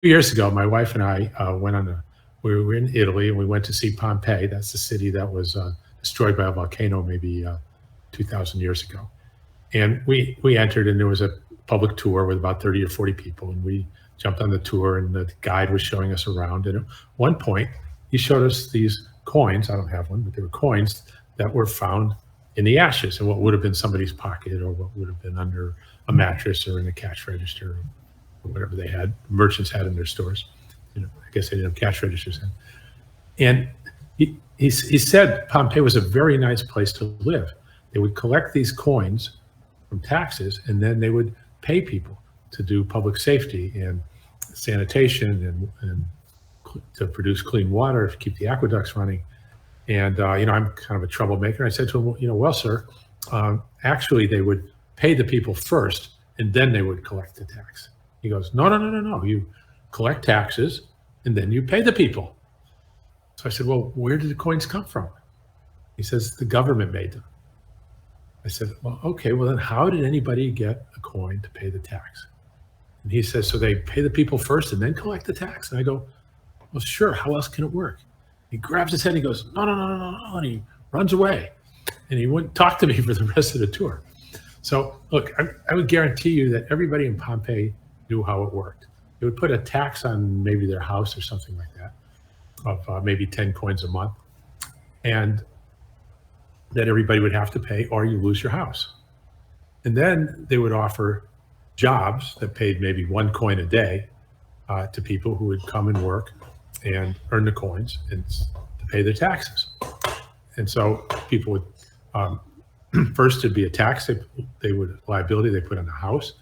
Years ago, my wife and I we were in Italy and we went to see Pompeii. That's the city that was destroyed by a volcano maybe 2,000 years ago. And we entered and there was a public tour with about 30 or 40 people. And we jumped on the tour and the guide was showing us around. And at one point, he showed us these coins. I don't have one, but they were coins that were found in the ashes in what would have been somebody's pocket or what would have been under a mattress or in a cash register or whatever they had, merchants had in their stores. I guess they didn't have cash registers then. And he said Pompeii was a very nice place to live. They would collect these coins from taxes, and then they would pay people to do public safety and sanitation and to produce clean water, to keep the aqueducts running. And I'm kind of a troublemaker. I said to him, well, sir, actually they would pay the people first, and then they would collect the tax. He goes, no. You collect taxes, and then you pay the people. So I said, well, where did the coins come from? He says, the government made them. I said, well, okay, well then how did anybody get a coin to pay the tax? And he says, so they pay the people first and then collect the tax? And I go, well, sure, how else can it work? He grabs his head and he goes, no, and he runs away. And he wouldn't talk to me for the rest of the tour. So look, I would guarantee you that everybody in Pompeii knew how it worked. They would put a tax on maybe their house or something like that of maybe 10 coins a month, and that everybody would have to pay or you lose your house. And then they would offer jobs that paid maybe 1 coin a day to people who would come and work and earn the coins and to pay their taxes. And so people would, first it'd be a tax, liability they put on the house.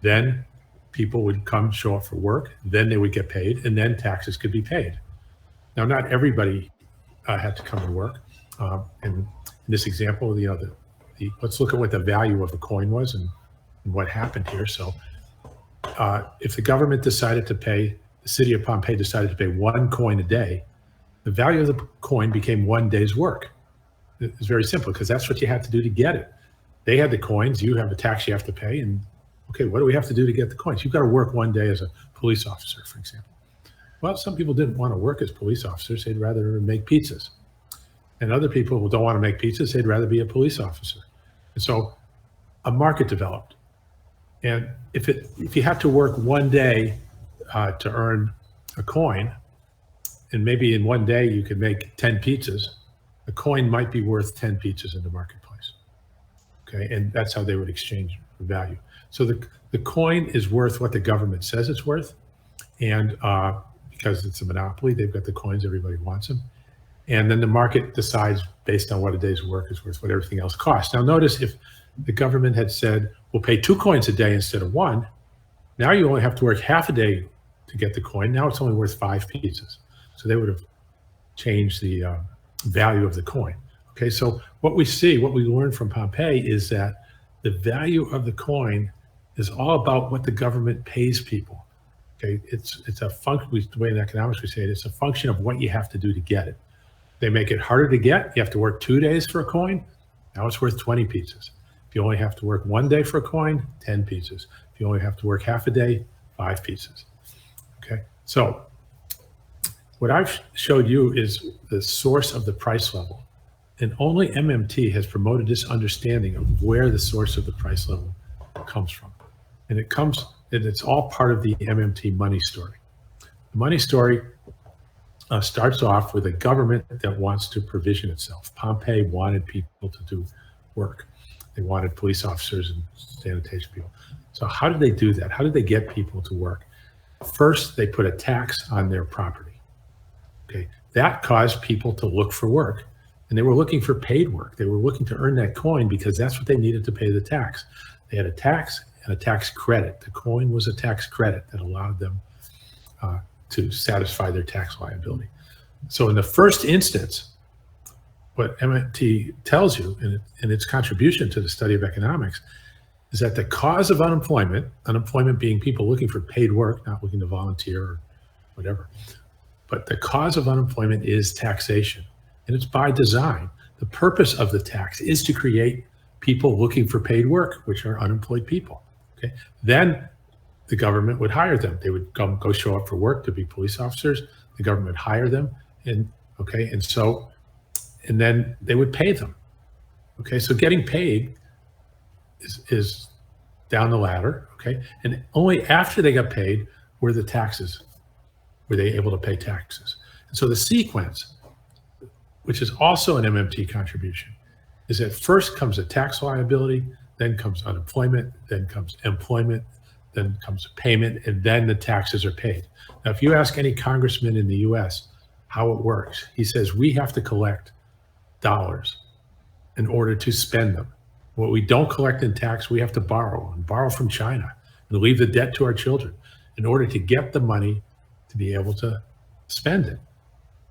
Then people would come show up for work, then they would get paid, and then taxes could be paid. Now, not everybody had to come and work. And in this example, let's look at what the value of the coin was and what happened here. So if the government decided to pay, the city of Pompeii decided to pay 1 coin a day, the value of the coin became 1 day's work. It's very simple because that's what you had to do to get it. They had the coins, you have a tax you have to pay, and okay, what do we have to do to get the coins? You've got to work 1 day as a police officer, for example. Well, some people didn't want to work as police officers. They'd rather make pizzas. And other people who don't want to make pizzas, they'd rather be a police officer. And so a market developed. And if you had to work 1 day to earn a coin, and maybe in 1 day you could make 10 pizzas, a coin might be worth 10 pizzas in the marketplace. Okay, and that's how they would exchange for value. So the coin is worth what the government says it's worth. And because it's a monopoly, they've got the coins, everybody wants them. And then the market decides based on what a day's work is worth, what everything else costs. Now notice if the government had said, we'll pay 2 coins a day instead of 1, now you only have to work half a day to get the coin. Now it's only worth 5 pizzas. So they would have changed the value of the coin. Okay, so what we learn from Pompeii is that the value of the coin is all about what the government pays people. Okay, it's a function, the way in economics we say it, it's a function of what you have to do to get it. They make it harder to get. You have to work 2 days for a coin. Now it's worth 20 pizzas. If you only have to work 1 day for a coin, 10 pizzas. If you only have to work half a day, 5 pizzas. Okay, so what I've showed you is the source of the price level. And only MMT has promoted this understanding of where the source of the price level comes from. And it's all part of the MMT money story. The money story starts off with a government that wants to provision itself. Pompeii wanted people to do work. They wanted police officers and sanitation people. So how did they do that? How did they get people to work? First, they put a tax on their property. Okay, that caused people to look for work. And they were looking for paid work. They were looking to earn that coin because that's what they needed to pay the tax. They had a tax and a tax credit. The coin was a tax credit that allowed them to satisfy their tax liability. So in the first instance, what MMT tells you in its contribution to the study of economics is that the cause of unemployment being people looking for paid work, not looking to volunteer or whatever, but the cause of unemployment is taxation. And it's by design. The purpose of the tax is to create people looking for paid work, which are unemployed people. Okay. Then the government would hire them. They would go show up for work to be police officers. The government would hire them, and then they would pay them. Okay, so getting paid is down the ladder. Okay, and only after they got paid were they able to pay taxes. And so the sequence, which is also an MMT contribution, is that first comes a tax liability, then comes unemployment, then comes employment, then comes a payment, and then the taxes are paid. Now, if you ask any congressman in the US how it works, he says we have to collect dollars in order to spend them. What we don't collect in tax, we have to borrow from China and leave the debt to our children in order to get the money to be able to spend it.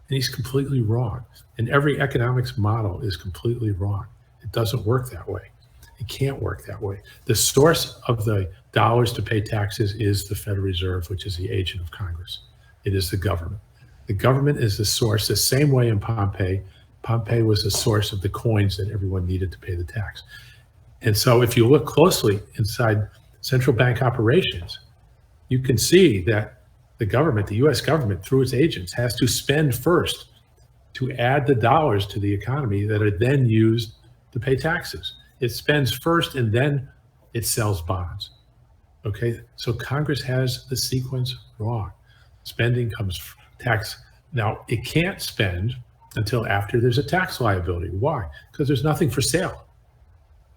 And he's completely wrong. And every economics model is completely wrong. It doesn't work that way. It can't work that way. The source of the dollars to pay taxes is the Federal Reserve, which is the agent of Congress. It is the government. The government is the source, the same way in Pompeii. Pompeii was the source of the coins that everyone needed to pay the tax. And so if you look closely inside central bank operations, you can see that the government, the US government, through its agents, has to spend first to add the dollars to the economy that are then used to pay taxes. It spends first and then it sells bonds. Okay, so Congress has the sequence wrong. Spending comes tax. Now, it can't spend until after there's a tax liability. Why? Because there's nothing for sale,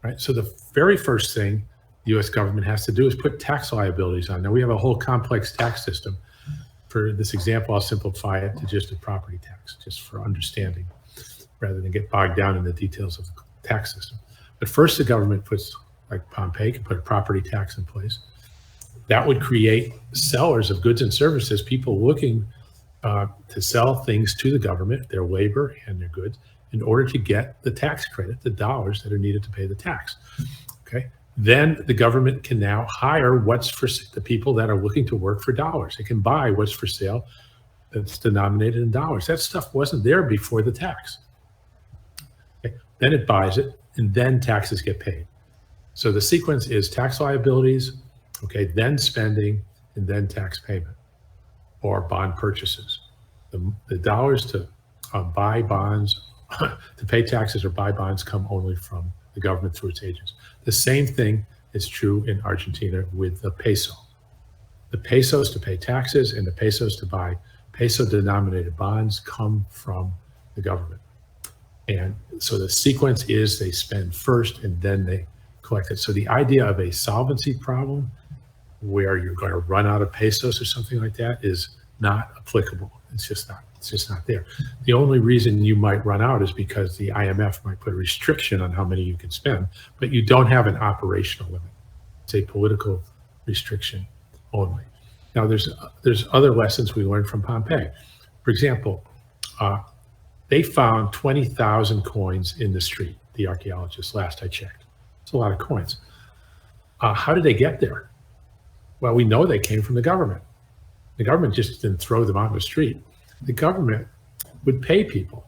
right? So the very first thing the US government has to do is put tax liabilities on. Now, we have a whole complex tax system. For this example, I'll simplify it to just a property tax, just for understanding, rather than get bogged down in the details of the tax system. But first, the government puts, like Pompeii, can put a property tax in place. That would create sellers of goods and services, people looking to sell things to the government, their labor and their goods, in order to get the tax credit, the dollars that are needed to pay the tax. Okay. Then the government can now hire what's for the people that are looking to work for dollars. It can buy what's for sale that's denominated in dollars. That stuff wasn't there before the tax. Okay. Then it buys it, and then taxes get paid. So the sequence is tax liabilities, okay, then spending, and then tax payment or bond purchases. The dollars to buy bonds, to pay taxes or buy bonds come only from the government through its agents. The same thing is true in Argentina with the peso. The pesos to pay taxes and the pesos to buy peso-denominated bonds come from the government. And so the sequence is they spend first and then they collect it. So the idea of a solvency problem where you're going to run out of pesos or something like that is not applicable. It's just not there. The only reason you might run out is because the IMF might put a restriction on how many you can spend, but you don't have an operational limit. It's a political restriction only. Now, there's other lessons we learned from Pompeii. For example, they found 20,000 coins in the street, the archaeologists, last I checked. It's a lot of coins. How did they get there? Well, we know they came from the government. The government just didn't throw them on the street. The government would pay people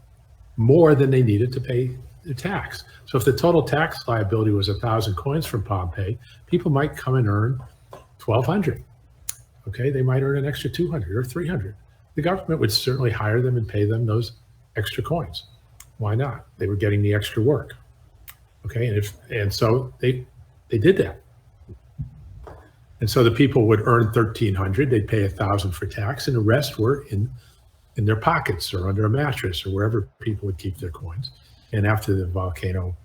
more than they needed to pay their tax. So if the total tax liability was 1,000 coins from Pompeii, people might come and earn 1,200. Okay, they might earn an extra 200 or 300. The government would certainly hire them and pay them those extra coins. Why not? They were getting the extra work. Okay, and so they did that. And so the people would earn 1,300, they'd pay 1,000 for tax, and the rest were in their pockets or under a mattress or wherever people would keep their coins. And after the volcano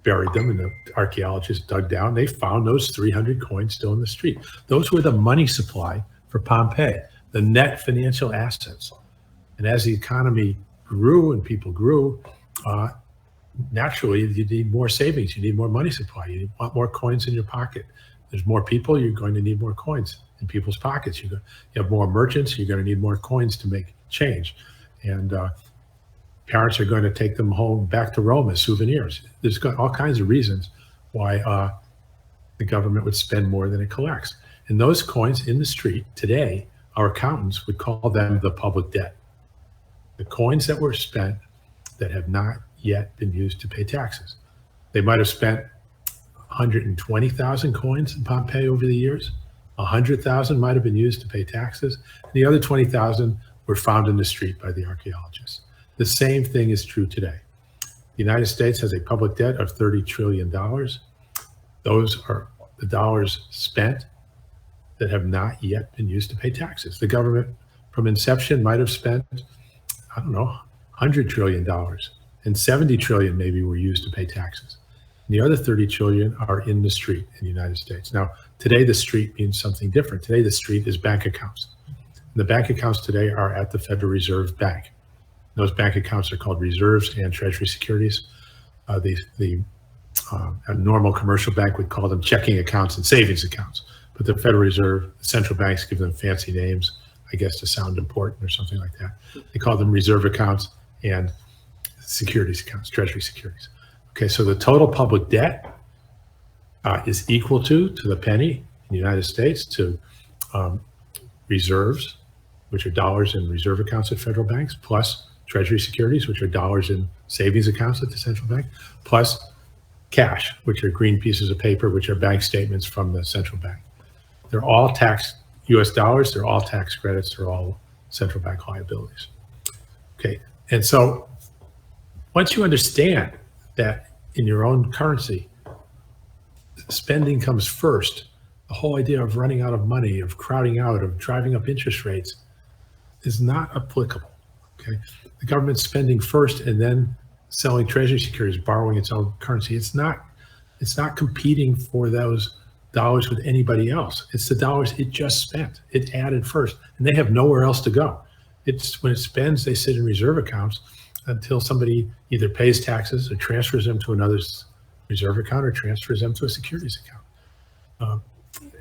buried them and the archaeologists dug down, they found those 300 coins still in the street. Those were the money supply for Pompeii, the net financial assets. And as the economy grew and people grew, naturally you need more savings, you need more money supply, you want more coins in your pocket. There's more people, you're going to need more coins in people's pockets. You have more merchants, you're going to need more coins to make change. And parents are going to take them home back to Rome as souvenirs. There's all kinds of reasons why the government would spend more than it collects. And those coins in the street today, our accountants would call them the public debt. The coins that were spent that have not yet been used to pay taxes. They might have spent 120,000 coins in Pompeii over the years. 100,000 might have been used to pay taxes. And the other 20,000 were found in the street by the archaeologists. The same thing is true today. The United States has a public debt of $30 trillion. Those are the dollars spent that have not yet been used to pay taxes. The government from inception might have spent, I don't know, $100 trillion, and 70 trillion maybe were used to pay taxes. And the other 30 trillion are in the street in the United States. Now, today the street means something different. Today the street is bank accounts. And the bank accounts today are at the Federal Reserve Bank. Those bank accounts are called reserves and treasury securities. A normal commercial bank would call them checking accounts and savings accounts. But the Federal Reserve, the central banks give them fancy names, I guess to sound important or something like that. They call them reserve accounts and securities accounts, treasury securities. Okay, so the total public debt is equal to the penny in the United States to reserves, which are dollars in reserve accounts at federal banks, plus treasury securities, which are dollars in savings accounts at the central bank, plus cash, which are green pieces of paper, which are bank statements from the central bank. They're all tax US dollars, they're all tax credits, they're all central bank liabilities. Okay, and so once you understand that in your own currency, spending comes first, the whole idea of running out of money, of crowding out, of driving up interest rates is not applicable. Okay, the government's spending first and then selling treasury securities, borrowing its own currency. It's not competing for those dollars with anybody else. It's the dollars it just spent. It added first, and they have nowhere else to go. It's when it spends, they sit in reserve accounts until somebody either pays taxes or transfers them to another reserve account or transfers them to a securities account.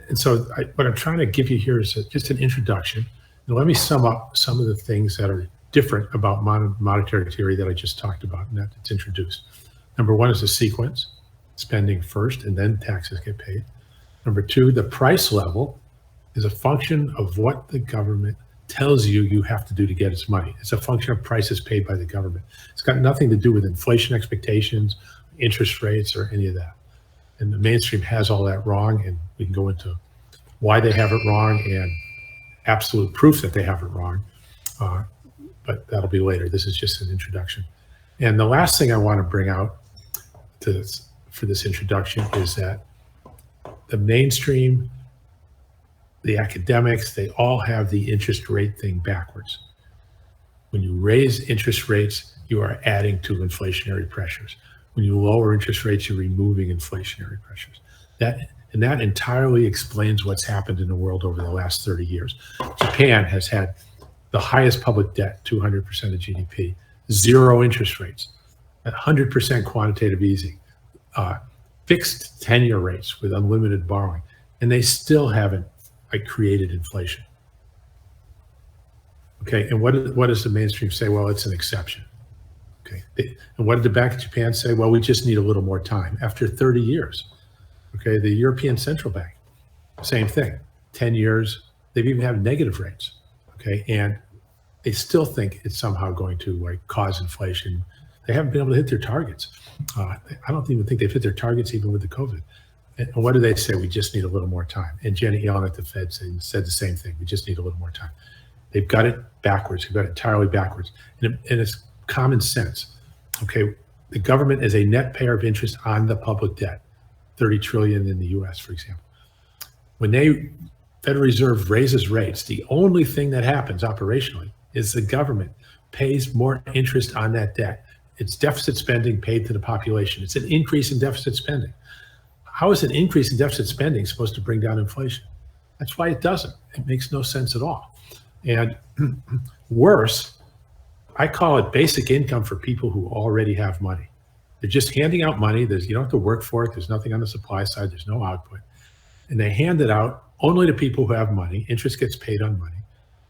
And so what I'm trying to give you here is just an introduction. And let me sum up some of the things that are different about monetary theory that I just talked about and that's introduced. Number one is the sequence, spending first and then taxes get paid. Number two, the price level is a function of what the government tells you you have to do to get its money. It's a function of prices paid by the government. It's got nothing to do with inflation expectations, interest rates, or any of that. And the mainstream has all that wrong, and we can go into why they have it wrong and absolute proof that they have it wrong. But that'll be later. This is just an introduction. And the last thing I want to bring out for this introduction is that the mainstream, the academics, they all have the interest rate thing backwards. When you raise interest rates, you are adding to inflationary pressures. When you lower interest rates, you're removing inflationary pressures. That entirely explains what's happened in the world over the last 30 years. Japan has had the highest public debt, 200% of GDP, zero interest rates, 100% quantitative easing, fixed tenure rates with unlimited borrowing, and they still haven't created inflation. Okay, and what does the mainstream say? Well, it's an exception. Okay, and what did the Bank of Japan say? Well, we just need a little more time. After 30 years, okay, the European Central Bank, same thing, 10 years, they've even had negative rates. Okay, and they still think it's somehow going to cause inflation. They haven't been able to hit their targets. I don't even think they've hit their targets even with the COVID. And what do they say? We just need a little more time. And Janet Yellen at the Fed said the same thing. We just need a little more time. They've got it backwards. They've got it entirely backwards. And it's common sense. Okay, the government is a net payer of interest on the public debt, 30 trillion in the US, for example. When Federal Reserve raises rates, the only thing that happens operationally is the government pays more interest on that debt. It's deficit spending paid to the population. It's an increase in deficit spending. How is an increase in deficit spending supposed to bring down inflation? That's why it doesn't. It makes no sense at all. And worse, I call it basic income for people who already have money. They're just handing out money. You don't have to work for it. There's nothing on the supply side. There's no output. And they hand it out only to people who have money. Interest gets paid on money.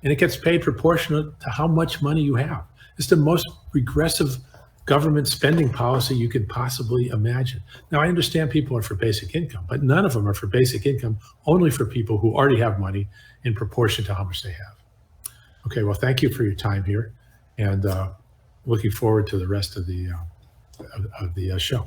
And it gets paid proportionate to how much money you have. It's the most regressive government spending policy you could possibly imagine. Now, I understand people are for basic income, but none of them are for basic income, only for people who already have money in proportion to how much they have. Okay, well, thank you for your time here, and looking forward to the rest of the show.